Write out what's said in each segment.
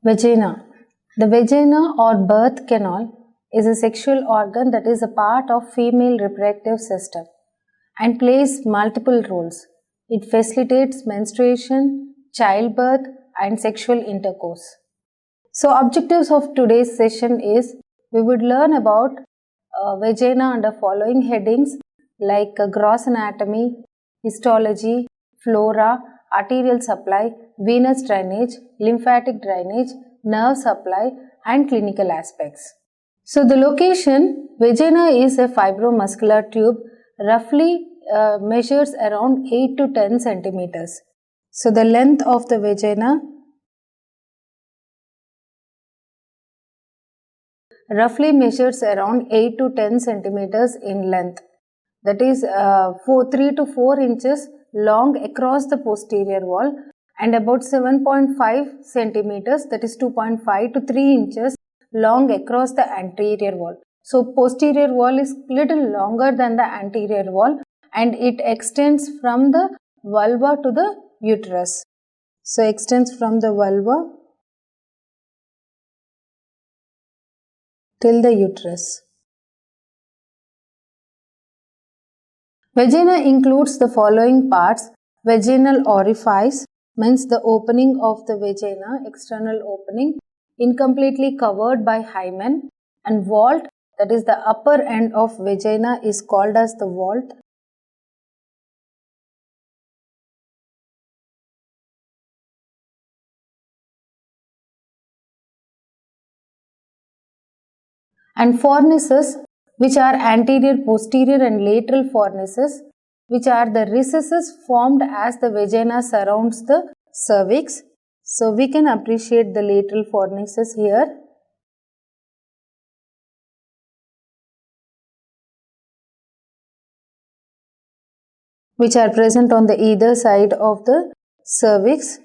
Vagina. The vagina or birth canal is a sexual organ that is a part of female reproductive system and plays multiple roles. It facilitates menstruation, childbirth and sexual intercourse. So objectives of today's session is we would learn about vagina under following headings like gross anatomy, histology, flora, arterial supply, venous drainage, lymphatic drainage, nerve supply and clinical aspects. So the location, vagina is a fibromuscular tube roughly measures around 8 to 10 centimeters. So the length of the vagina roughly measures around 8 to 10 centimeters in length. That is 3 to 4 inches long across the posterior wall and about 7.5 centimeters, that is 2.5 to 3 inches long across the anterior wall. So posterior wall is little longer than the anterior wall and it extends from the vulva to the uterus. So extends from the vulva till the uterus. Vagina includes the following parts. Vaginal orifice means the opening of the vagina, external opening, incompletely covered by hymen, and vault, that is the upper end of vagina, is called as the vault. And fornices, which are anterior, posterior and lateral fornices, which are the recesses formed as the vagina surrounds the cervix. So we can appreciate the lateral fornices here. Which are present on the either side of the cervix.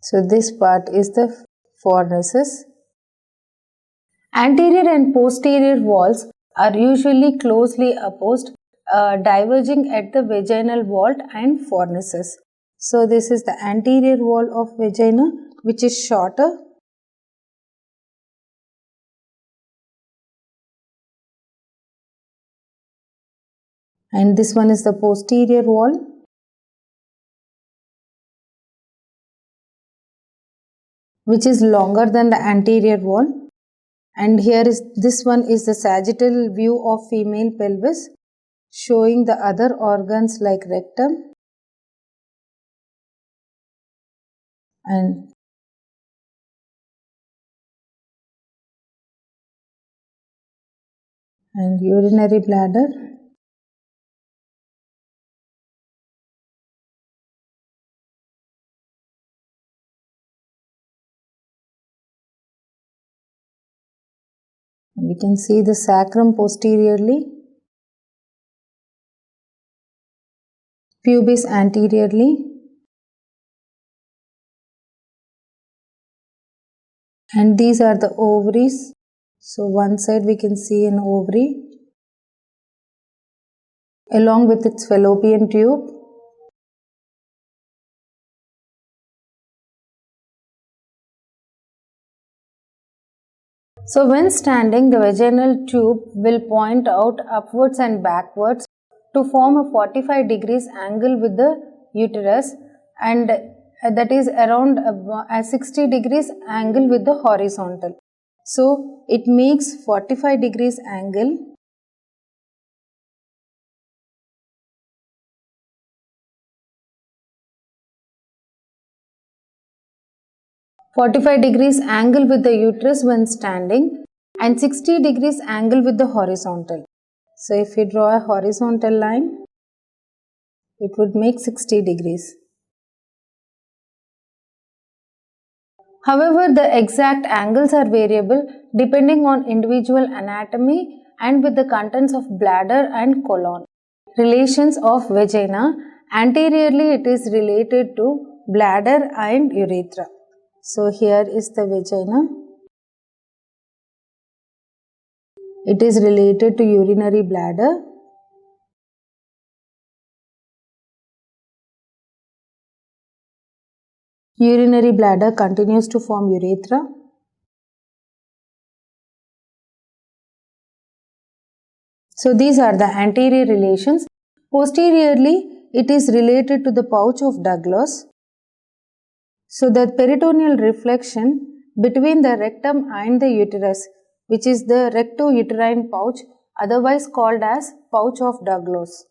So this part is the fornices. Anterior and posterior walls are usually closely opposed, diverging at the vaginal vault and fornices. So this is the anterior wall of vagina, which is shorter. And this one is the posterior wall. Which is longer than the anterior wall. And here is, this one is the sagittal view of female pelvis, showing the other organs like rectum and urinary bladder. We can see the sacrum posteriorly, pubis anteriorly, and these are the ovaries. So one side we can see an ovary along with its fallopian tube. So when standing, the vaginal tube will point out upwards and backwards to form a 45 degrees angle with the uterus, and that is around a 60 degrees angle with the horizontal. So it makes 45 degrees angle . 45 degrees angle with the uterus when standing and 60 degrees angle with the horizontal. So if we draw a horizontal line, it would make 60 degrees. However, the exact angles are variable depending on individual anatomy and with the contents of bladder and colon. Relations of vagina. Anteriorly, it is related to bladder and urethra. So here is the vagina. It is related to urinary bladder. Urinary bladder continues to form urethra. So these are the anterior relations. Posteriorly, it is related to the pouch of Douglas. So the peritoneal reflection between the rectum and the uterus, which is the recto-uterine pouch, otherwise called as pouch of Douglas.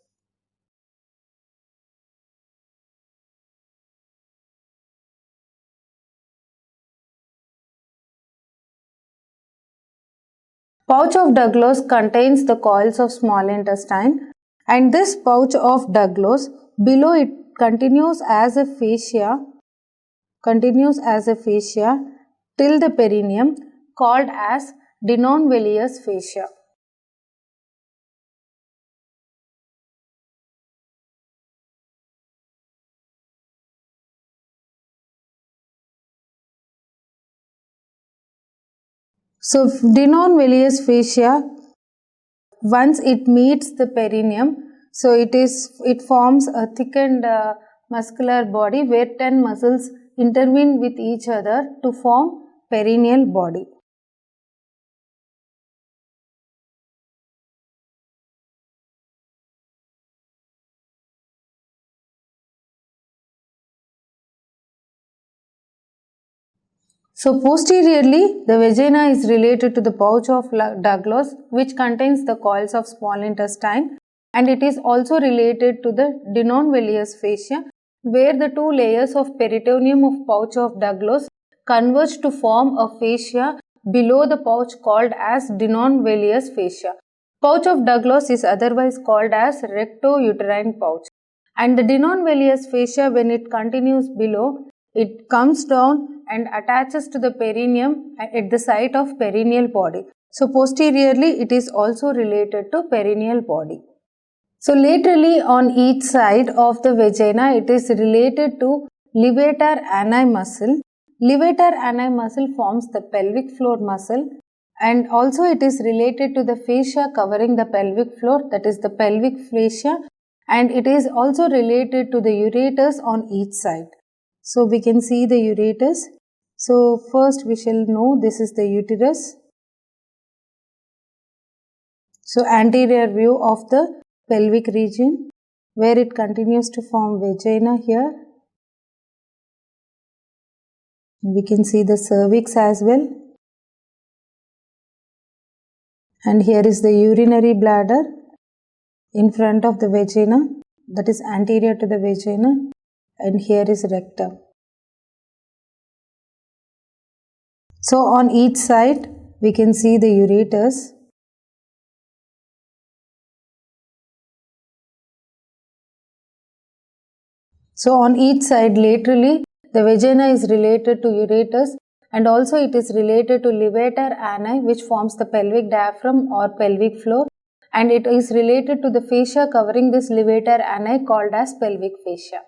Pouch of Douglas contains the coils of small intestine, and this pouch of Douglas below it continues as a fascia till the perineum, called as non-villous fascia. So non-villous fascia, once it meets the perineum, so it forms a thickened muscular body where 10 muscles intervene with each other to form perineal body. So posteriorly, the vagina is related to the pouch of Douglas, which contains the coils of small intestine, and it is also related to the non-villous fascia, where the two layers of peritoneum of pouch of Douglas converge to form a fascia below the pouch called as non-villous fascia. Pouch of Douglas is otherwise called as recto-uterine pouch, and the non-villous fascia, when it continues below, it comes down and attaches to the perineum at the site of perineal body. So posteriorly, it is also related to perineal body. So laterally on each side of the vagina, it is related to levator ani muscle. Levator ani muscle forms the pelvic floor muscle, and also it is related to the fascia covering the pelvic floor, that is the pelvic fascia, and it is also related to the ureters on each side. So we can see the ureters. So first we shall know this is the uterus. So anterior view of the pelvic region, where it continues to form vagina here. We can see the cervix as well. And here is the urinary bladder in front of the vagina, that is anterior to the vagina, and here is rectum. So on each side we can see the ureters. So on each side laterally, the vagina is related to ureters, and also it is related to levator ani, which forms the pelvic diaphragm or pelvic floor, and it is related to the fascia covering this levator ani called as pelvic fascia.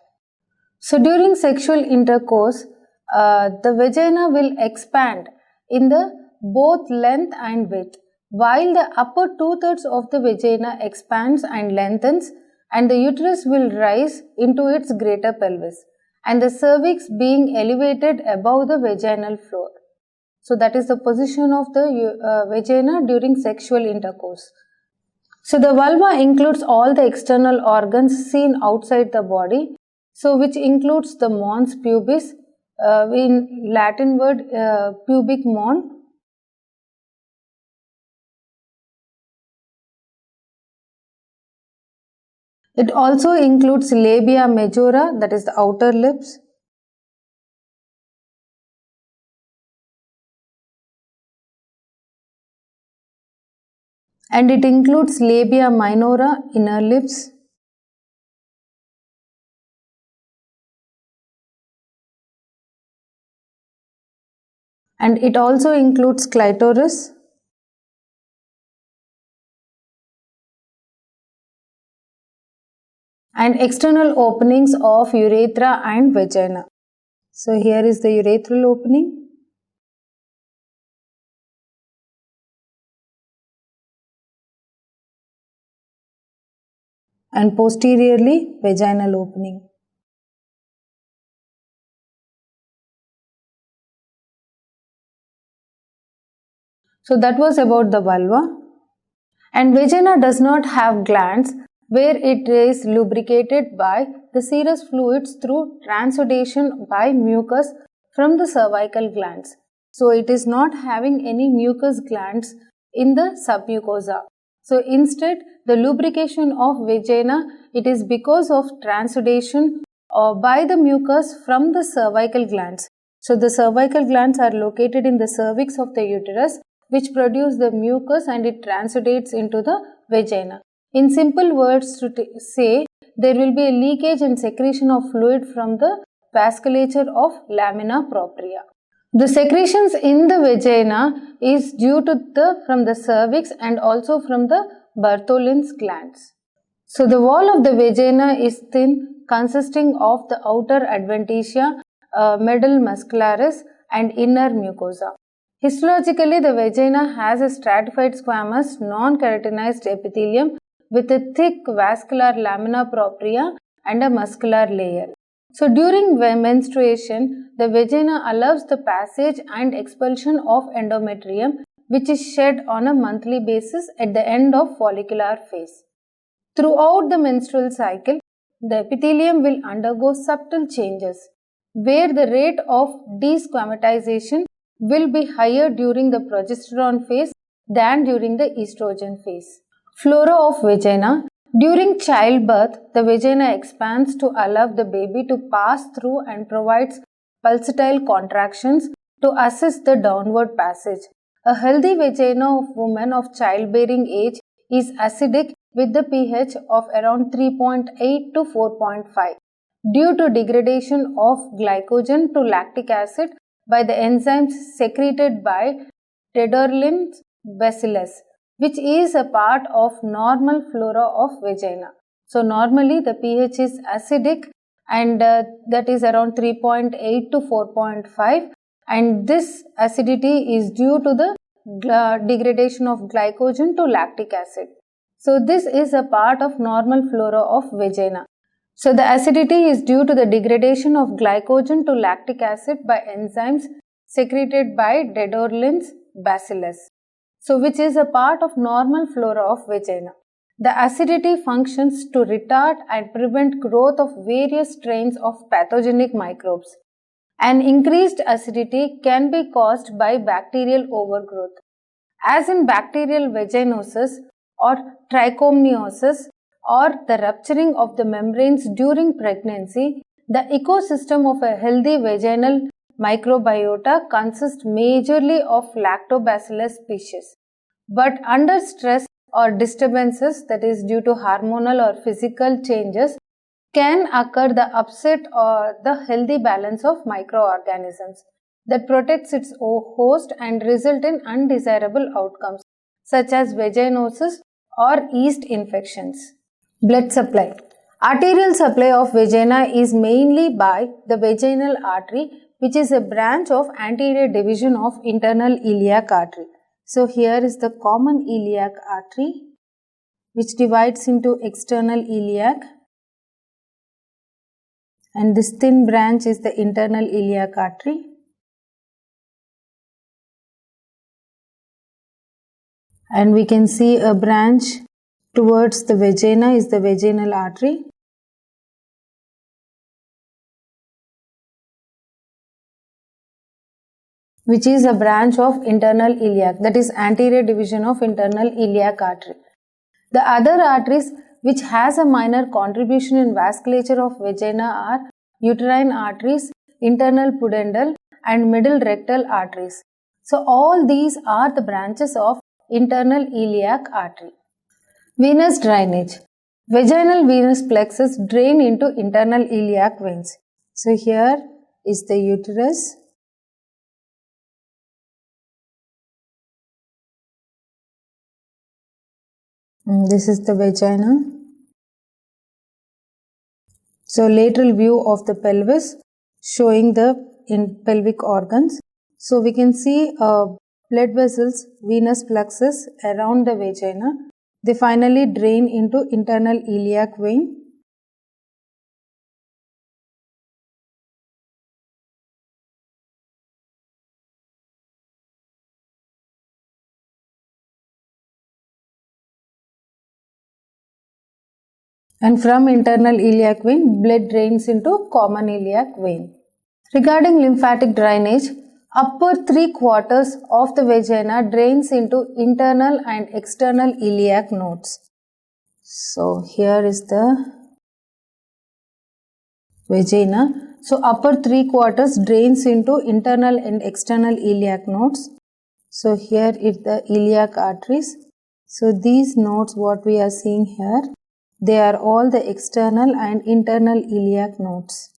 So during sexual intercourse, the vagina will expand in the both length and width, while the upper 2/3 of the vagina expands and lengthens, and the uterus will rise into its greater pelvis, and the cervix being elevated above the vaginal floor. So that is the position of the vagina during sexual intercourse. So the vulva includes all the external organs seen outside the body, so which includes the mons pubis, in Latin word pubic mon. It also includes labia majora, that is the outer lips. And it includes labia minora, inner lips. And it also includes clitoris. And external openings of urethra and vagina. So here is the urethral opening. And posteriorly vaginal opening. So that was about the vulva. And vagina does not have glands where it is lubricated by the serous fluids through transudation by mucus from the cervical glands. So it is not having any mucus glands in the submucosa. So instead, the lubrication of vagina, it is because of transudation by the mucus from the cervical glands. So the cervical glands are located in the cervix of the uterus, which produce the mucus and it transudates into the vagina. In simple words to say, there will be a leakage and secretion of fluid from the vasculature of lamina propria. The secretions in the vagina is due to from the cervix and also from the Bartholin's glands. So the wall of the vagina is thin, consisting of the outer adventitia, middle muscularis and inner mucosa. Histologically, the vagina has a stratified squamous non-keratinized epithelium with a thick vascular lamina propria and a muscular layer. So during menstruation, the vagina allows the passage and expulsion of endometrium, which is shed on a monthly basis at the end of follicular phase. Throughout the menstrual cycle, the epithelium will undergo subtle changes, where the rate of desquamatization will be higher during the progesterone phase than during the estrogen phase. Flora of vagina. During childbirth, the vagina expands to allow the baby to pass through and provides pulsatile contractions to assist the downward passage. A healthy vagina of women of childbearing age is acidic with the pH of around 3.8 to 4.5 due to degradation of glycogen to lactic acid by the enzymes secreted by 𝗛𝐻𝐿𝐵𝐴𝐶𝐿 bacillus, which is a part of normal flora of vagina. So normally the pH is acidic and that is around 3.8 to 4.5, and this acidity is due to the degradation of glycogen to lactic acid. So this is a part of normal flora of vagina. So the acidity is due to the degradation of glycogen to lactic acid by enzymes secreted by 𝗛𝐻𝐿𝐵𝐴𝐶𝐿 bacillus. So which is a part of normal flora of vagina. The acidity functions to retard and prevent growth of various strains of pathogenic microbes. An increased acidity can be caused by bacterial overgrowth, as in bacterial vaginosis or trichomoniasis, or the rupturing of the membranes during pregnancy. The ecosystem of a healthy vaginal microbiota consists majorly of lactobacillus species. But under stress or disturbances, that is due to hormonal or physical changes, can occur the upset or the healthy balance of microorganisms that protects its host and result in undesirable outcomes such as vaginosis or yeast infections. Blood supply. Arterial supply of vagina is mainly by the vaginal artery, which is a branch of anterior division of internal iliac artery. So here is the common iliac artery, which divides into external iliac, and this thin branch is the internal iliac artery. And we can see a branch towards the vagina is the vaginal artery. Which is a branch of internal iliac, that is anterior division of internal iliac artery. The other arteries which has a minor contribution in vasculature of vagina are uterine arteries, internal pudendal and middle rectal arteries. So all these are the branches of internal iliac artery. Venous drainage. Vaginal venous plexus drain into internal iliac veins. So here is the uterus. This is the vagina. So lateral view of the pelvis showing the pelvic organs. So we can see blood vessels, venous plexus around the vagina. They finally drain into internal iliac vein. And from internal iliac vein, blood drains into common iliac vein. Regarding lymphatic drainage, upper 3/4 of the vagina drains into internal and external iliac nodes. So here is the vagina. So upper 3/4 drains into internal and external iliac nodes. So here is the iliac arteries. So these nodes what we are seeing here, they are all the external and internal iliac nodes,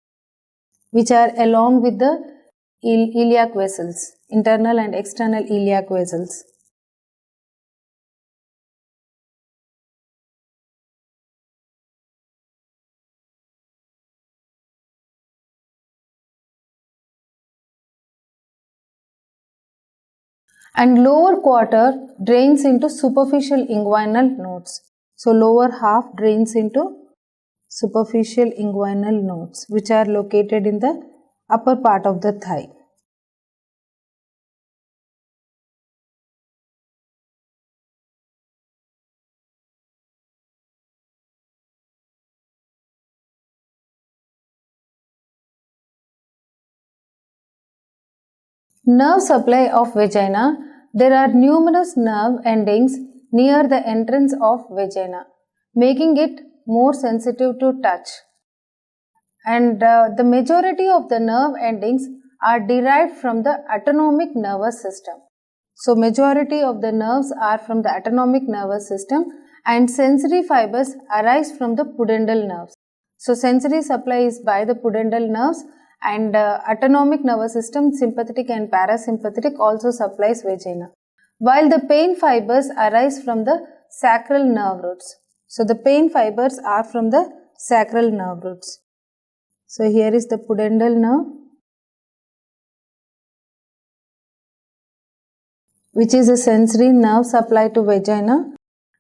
which are along with the iliac vessels, internal and external iliac vessels. And lower quarter drains into superficial inguinal nodes. So lower half drains into superficial inguinal nodes, which are located in the upper part of the thigh. Nerve supply of vagina. There are numerous nerve endings near the entrance of vagina, making it more sensitive to touch. And the majority of the nerve endings are derived from the autonomic nervous system. So majority of the nerves are from the autonomic nervous system, and sensory fibers arise from the pudendal nerves. So sensory supply is by the pudendal nerves, and autonomic nervous system, sympathetic and parasympathetic, also supplies vagina, while the pain fibers arise from the sacral nerve roots. So the pain fibers are from the sacral nerve roots. So here is the pudendal nerve, which is a sensory nerve supply to vagina,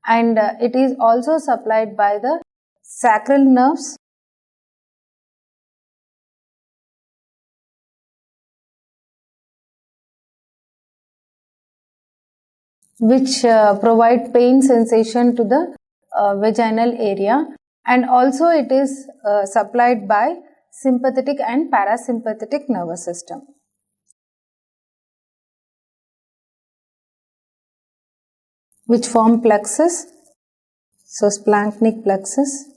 and it is also supplied by the sacral nerves, which provide pain sensation to the vaginal area, and also it is supplied by sympathetic and parasympathetic nervous system. Which form plexus. So splanchnic plexus.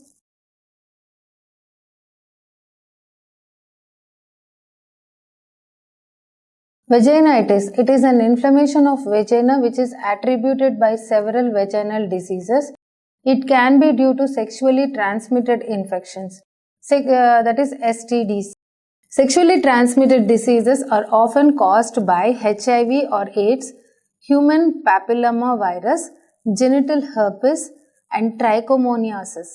Vaginitis. It is an inflammation of vagina which is attributed by several vaginal diseases. It can be due to sexually transmitted infections, that is STDs. Sexually transmitted diseases are often caused by HIV or AIDS, human papilloma virus, genital herpes, and trichomoniasis.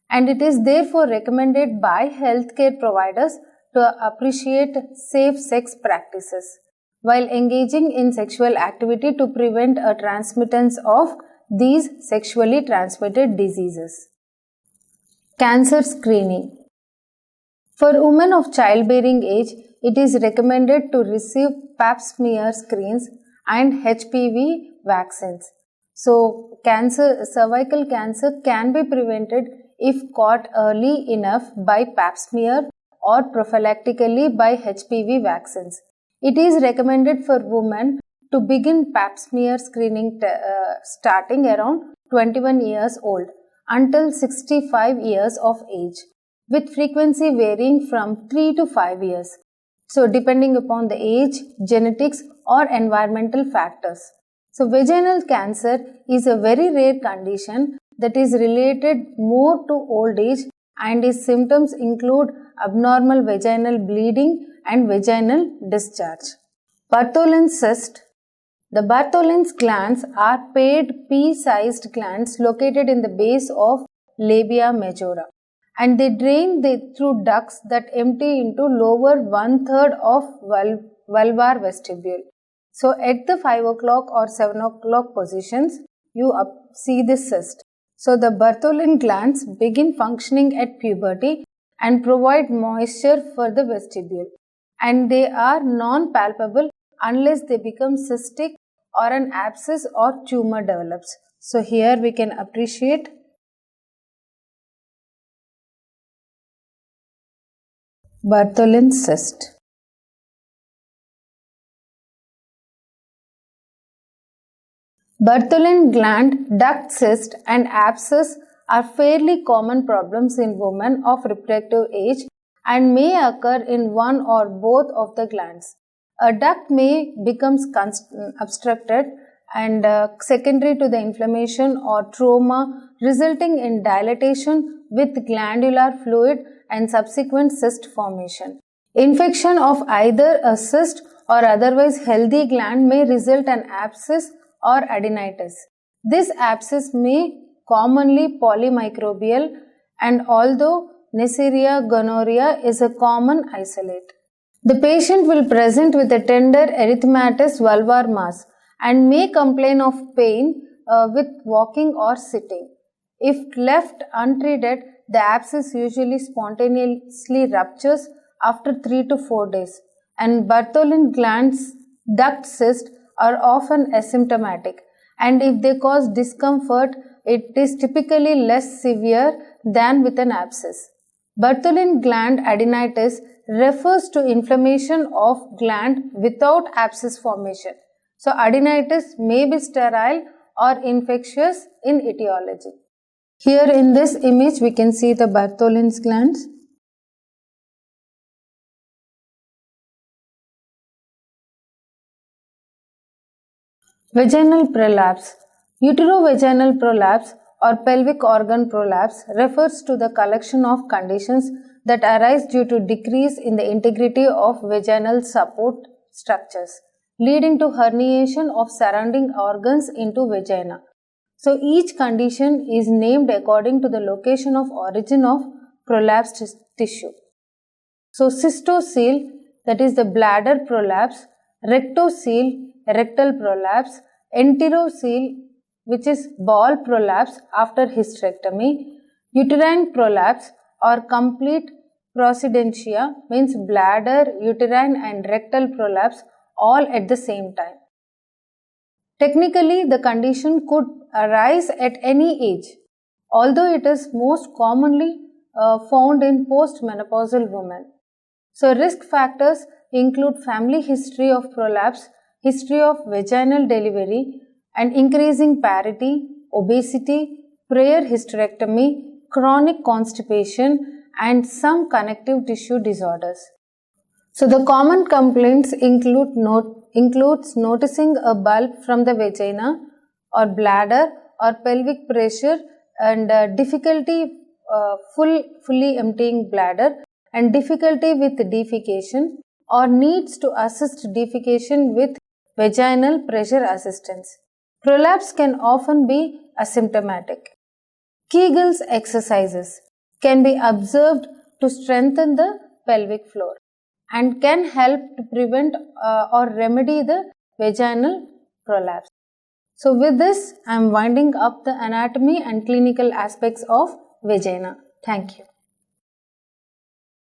And it is therefore recommended by healthcare providers to appreciate safe sex practices while engaging in sexual activity to prevent a transmittance of these sexually transmitted diseases. Cancer screening. For women of childbearing age, it is recommended to receive pap smear screens and HPV vaccines. So, cervical cancer can be prevented if caught early enough by pap smear or prophylactically by HPV vaccines. It is recommended for women to begin pap smear screening starting around 21 years old until 65 years of age, with frequency varying from 3 to 5 years. So, depending upon the age, genetics or environmental factors. So, vaginal cancer is a very rare condition that is related more to old age, and its symptoms include abnormal vaginal bleeding and vaginal discharge. Bartholin's cyst. The Bartholin's glands are paired pea-sized glands located in the base of labia majora, and they drain through ducts that empty into lower 1/3 of vulvar vestibule. So at the 5 o'clock or 7 o'clock positions, you see this cyst. So the Bartholin glands begin functioning at puberty and provide moisture for the vestibule, and they are non-palpable unless they become cystic or an abscess or tumor develops. So here we can appreciate Bartholin cyst. Bartholin gland, duct cyst and abscess are fairly common problems in women of reproductive age and may occur in one or both of the glands. A duct may become obstructed and secondary to the inflammation or trauma, resulting in dilatation with glandular fluid and subsequent cyst formation. Infection of either a cyst or otherwise healthy gland may result in abscess or adenitis. This abscess may commonly polymicrobial, and although Neisseria gonorrhea is a common isolate. The patient will present with a tender erythematous vulvar mass and may complain of pain with walking or sitting. If left untreated, the abscess usually spontaneously ruptures after 3 to 4 days, and Bartholin glands duct cyst are often asymptomatic, and if they cause discomfort, it is typically less severe than with an abscess. Bartholin gland adenitis refers to inflammation of gland without abscess formation. So, adenitis may be sterile or infectious in etiology. Here in this image, we can see the Bartholin's glands. Vaginal prolapse. Uterovaginal prolapse or pelvic organ prolapse refers to the collection of conditions that arise due to decrease in the integrity of vaginal support structures, leading to herniation of surrounding organs into vagina. So each condition is named according to the location of origin of prolapsed tissue. So cystocele, that is the bladder prolapse, rectocele, rectal prolapse, enterocele, which is ball prolapse after hysterectomy, uterine prolapse or complete procedentia means bladder, uterine and rectal prolapse all at the same time. Technically, the condition could arise at any age, although it is most commonly found in postmenopausal women. So, risk factors include family history of prolapse, history of vaginal delivery, and increasing parity, obesity, prior hysterectomy, chronic constipation, and some connective tissue disorders. So, the common complaints includes noticing a bulb from the vagina or bladder or pelvic pressure and difficulty fully emptying bladder and difficulty with defecation or needs to assist defecation with vaginal pressure assistance. Prolapse can often be asymptomatic. Kegels exercises can be observed to strengthen the pelvic floor and can help to prevent or remedy the vaginal prolapse. So with this, I am winding up the anatomy and clinical aspects of vagina. Thank you.